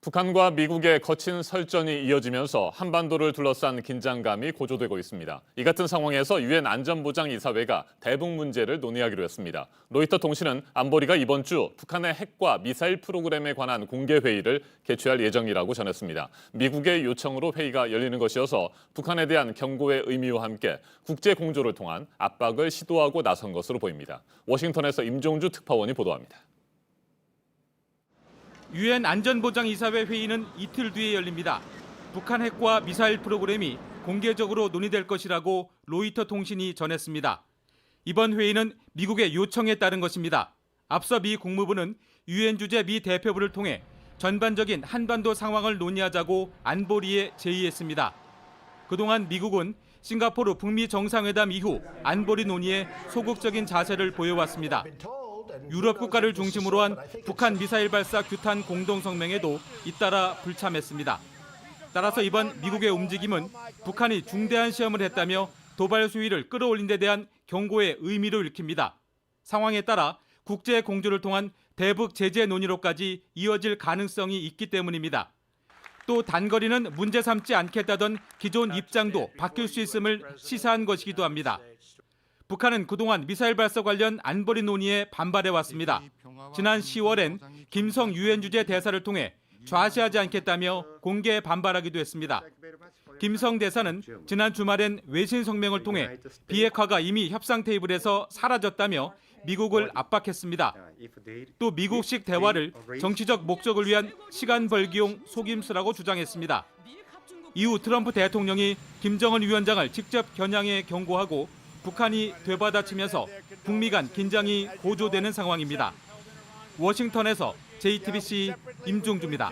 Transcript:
북한과 미국의 거친 설전이 이어지면서 한반도를 둘러싼 긴장감이 고조되고 있습니다. 이 같은 상황에서 유엔 안전보장이사회가 대북 문제를 논의하기로 했습니다. 로이터 통신은 안보리가 이번 주 북한의 핵과 미사일 프로그램에 관한 공개 회의를 개최할 예정이라고 전했습니다. 미국의 요청으로 회의가 열리는 것이어서 북한에 대한 경고의 의미와 함께 국제 공조를 통한 압박을 시도하고 나선 것으로 보입니다. 워싱턴에서 임종주 특파원이 보도합니다. 유엔 안전보장이사회 회의는 이틀 뒤에 열립니다. 북한 핵과 미사일 프로그램이 공개적으로 논의될 것이라고 로이터 통신이 전했습니다. 이번 회의는 미국의 요청에 따른 것입니다. 앞서 미 국무부는 유엔 주재 미 대표부를 통해 전반적인 한반도 상황을 논의하자고 안보리에 제의했습니다. 그동안 미국은 싱가포르 북미 정상회담 이후 안보리 논의에 소극적인 자세를 보여왔습니다. 유럽 국가를 중심으로 한 북한 미사일 발사 규탄 공동성명에도 잇따라 불참했습니다. 따라서 이번 미국의 움직임은 북한이 중대한 시험을 했다며 도발 수위를 끌어올린 데 대한 경고의 의미로 읽힙니다. 상황에 따라 국제 공조를 통한 대북 제재 논의로까지 이어질 가능성이 있기 때문입니다. 또 단거리는 문제 삼지 않겠다던 기존 입장도 바뀔 수 있음을 시사한 것이기도 합니다. 북한은 그동안 미사일 발사 관련 안보리 논의에 반발해왔습니다. 지난 10월엔 김성 유엔 주재 대사를 통해 좌시하지 않겠다며 공개 반발하기도 했습니다. 김성 대사는 지난 주말엔 외신 성명을 통해 비핵화가 이미 협상 테이블에서 사라졌다며 미국을 압박했습니다. 또 미국식 대화를 정치적 목적을 위한 시간 벌기용 속임수라고 주장했습니다. 이후 트럼프 대통령이 김정은 위원장을 직접 겨냥해 경고하고 북한이 되받아치면서 북미 간 긴장이 고조되는 상황입니다. 워싱턴에서 JTBC 임종주입니다.